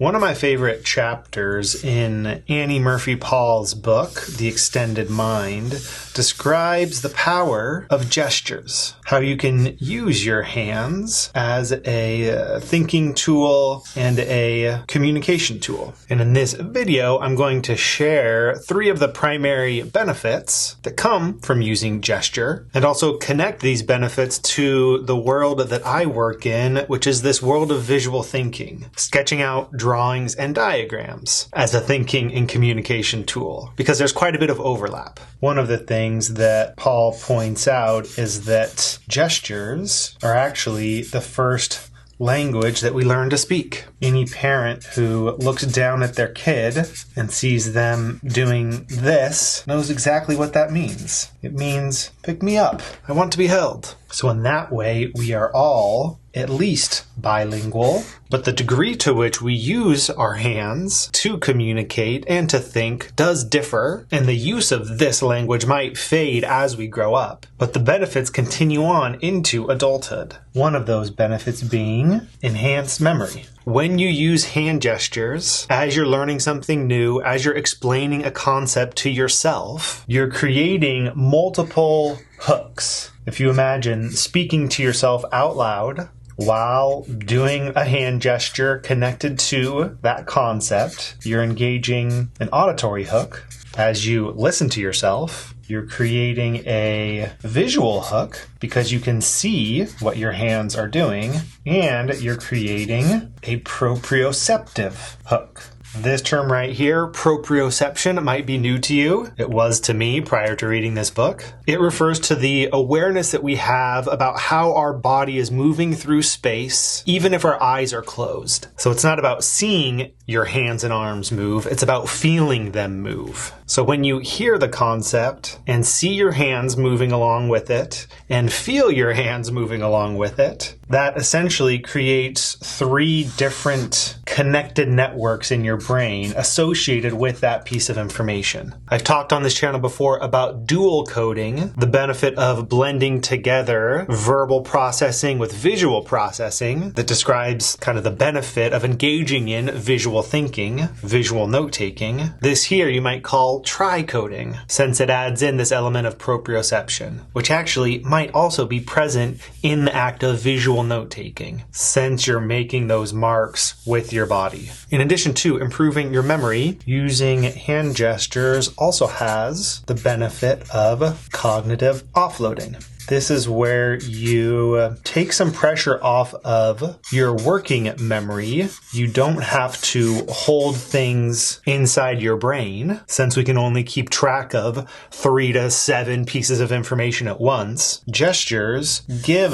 One of my favorite chapters in Annie Murphy Paul's book, The Extended Mind, describes the power of gestures. How you can use your hands as a thinking tool and a communication tool. And in this video, I'm going to share 3 of the primary benefits that come from using gesture, and also connect these benefits to the world that I work in, which is this world of visual thinking, sketching out drawings and diagrams as a thinking and communication tool, because there's quite a bit of overlap. One of the things that Paul points out is that gestures are actually the first language that we learn to speak. Any parent who looks down at their kid and sees them doing this knows exactly what that means. It means, pick me up. I want to be held. So in that way, we are all at least bilingual, but the degree to which we use our hands to communicate and to think does differ, and the use of this language might fade as we grow up, but the benefits continue on into adulthood. One of those benefits being enhanced memory. When you use hand gestures, as you're learning something new, as you're explaining a concept to yourself, you're creating multiple hooks. If you imagine speaking to yourself out loud while doing a hand gesture connected to that concept, you're engaging an auditory hook. As you listen to yourself, you're creating a visual hook because you can see what your hands are doing, and you're creating a proprioceptive hook. This term right here, proprioception, might be new to you. It was to me prior to reading this book. It refers to the awareness that we have about how our body is moving through space, even if our eyes are closed. So it's not about seeing your hands and arms move, it's about feeling them move. So when you hear the concept and see your hands moving along with it and feel your hands moving along with it, that essentially creates 3 different connected networks in your brain associated with that piece of information. I've talked on this channel before about dual coding, the benefit of blending together verbal processing with visual processing that describes kind of the benefit of engaging in visual thinking, visual note-taking. This here you might call tricoding, since it adds in this element of proprioception, which actually might also be present in the act of visual note-taking, since you're making those marks with your body. In addition to improving your memory, using hand gestures also has the benefit of cognitive offloading. This is where you take some pressure off of your working memory. You don't have to hold things inside your brain, since we can only keep track of 3 to 7 pieces of information at once. Gestures give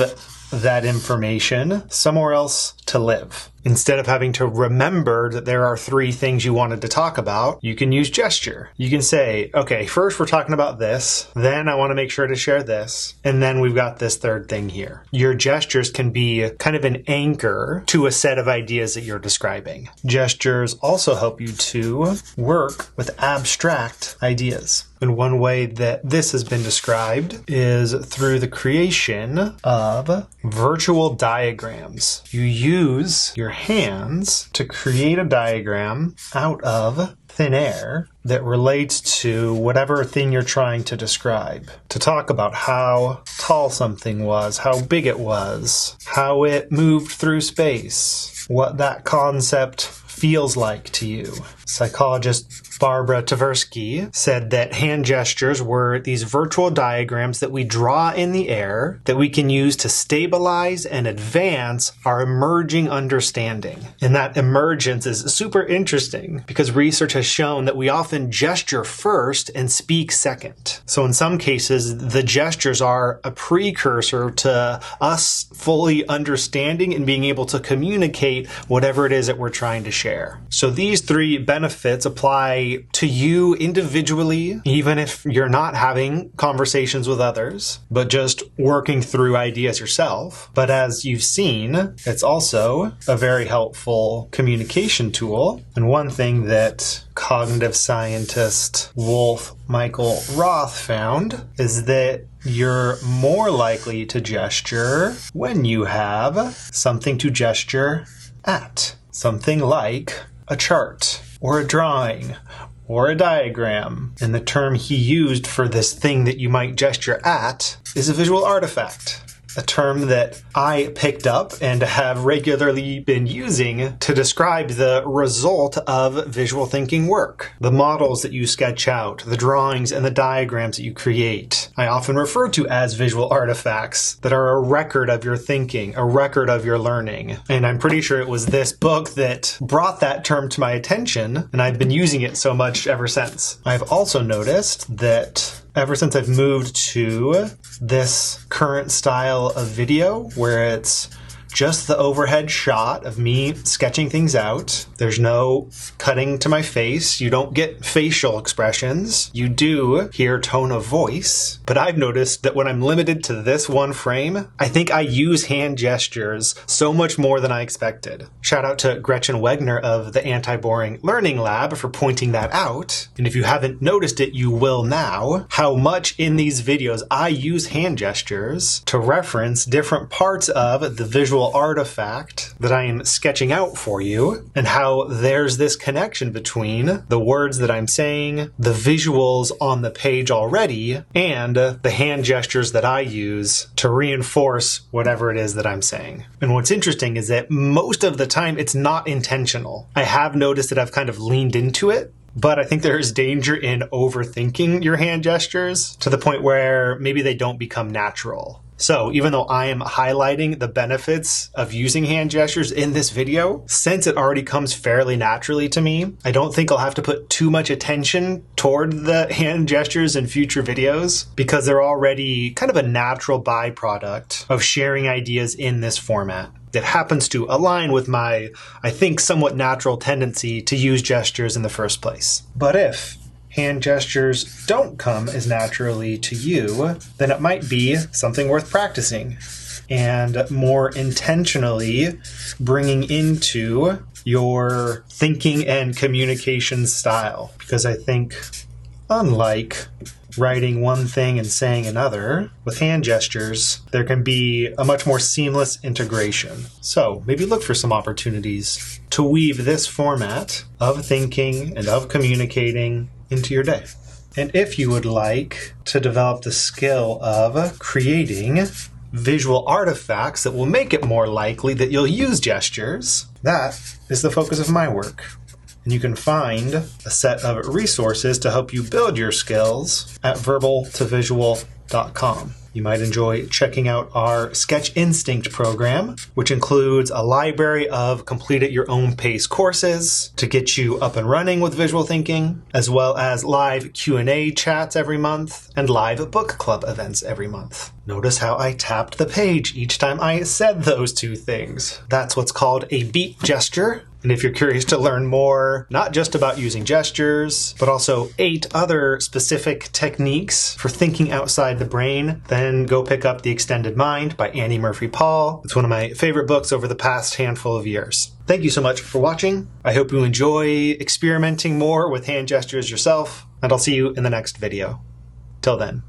that information somewhere else to live. Instead of having to remember that there are 3 things you wanted to talk about, you can use gesture. You can say, okay, first we're talking about this, then I want to make sure to share this, and then we've got this 3rd thing here. Your gestures can be kind of an anchor to a set of ideas that you're describing. Gestures also help you to work with abstract ideas. And one way that this has been described is through the creation of virtual diagrams. You use your hands to create a diagram out of thin air that relates to whatever thing you're trying to describe. To talk about how tall something was, how big it was, how it moved through space, what that concept feels like to you. Psychologist Barbara Tversky said that hand gestures were these virtual diagrams that we draw in the air that we can use to stabilize and advance our emerging understanding. And that emergence is super interesting because research has shown that we often gesture first and speak second. So in some cases, the gestures are a precursor to us fully understanding and being able to communicate whatever it is that we're trying to share. So these 3 benefits apply to you individually, even if you're not having conversations with others, but just working through ideas yourself. But as you've seen, it's also a very helpful communication tool. And one thing that cognitive scientist Wolf Michael Roth found is that you're more likely to gesture when you have something to gesture at. Something like a chart or a drawing or a diagram. And the term he used for this thing that you might gesture at is a visual artifact. A term that I picked up and have regularly been using to describe the result of visual thinking work. The models that you sketch out, the drawings and the diagrams that you create, I often refer to as visual artifacts that are a record of your thinking, a record of your learning. And I'm pretty sure it was this book that brought that term to my attention, and I've been using it so much ever since. I've also noticed that ever since I've moved to this current style of video where it's just the overhead shot of me sketching things out. There's no cutting to my face. You don't get facial expressions. You do hear tone of voice. But I've noticed that when I'm limited to this one frame, I think I use hand gestures so much more than I expected. Shout out to Gretchen Wegner of the Anti-Boring Learning Lab for pointing that out. And if you haven't noticed it, you will now, how much in these videos I use hand gestures to reference different parts of the visual artifact that I am sketching out for you, and how there's this connection between the words that I'm saying, the visuals on the page already, and the hand gestures that I use to reinforce whatever it is that I'm saying. And what's interesting is that most of the time it's not intentional. I have noticed that I've kind of leaned into it, but I think there is danger in overthinking your hand gestures to the point where maybe they don't become natural. So even though I am highlighting the benefits of using hand gestures in this video, since it already comes fairly naturally to me, I don't think I'll have to put too much attention toward the hand gestures in future videos because they're already kind of a natural byproduct of sharing ideas in this format. That happens to align with my, I think, somewhat natural tendency to use gestures in the first place. But if hand gestures don't come as naturally to you, then it might be something worth practicing and more intentionally bringing into your thinking and communication style. Because I think, unlike writing one thing and saying another, with hand gestures, there can be a much more seamless integration. So maybe look for some opportunities to weave this format of thinking and of communicating into your day. And if you would like to develop the skill of creating visual artifacts that will make it more likely that you'll use gestures, that is the focus of my work. And you can find a set of resources to help you build your skills at verbaltovisual.com. You might enjoy checking out our Sketch Instinct program, which includes a library of complete at your own pace courses to get you up and running with visual thinking, as well as live Q&A chats every month and live book club events every month. Notice how I tapped the page each time I said those two things. That's what's called a beat gesture. And if you're curious to learn more, not just about using gestures, but also 8 other specific techniques for thinking outside the brain, then go pick up The Extended Mind by Annie Murphy Paul. It's one of my favorite books over the past handful of years. Thank you so much for watching. I hope you enjoy experimenting more with hand gestures yourself, and I'll see you in the next video. Till then.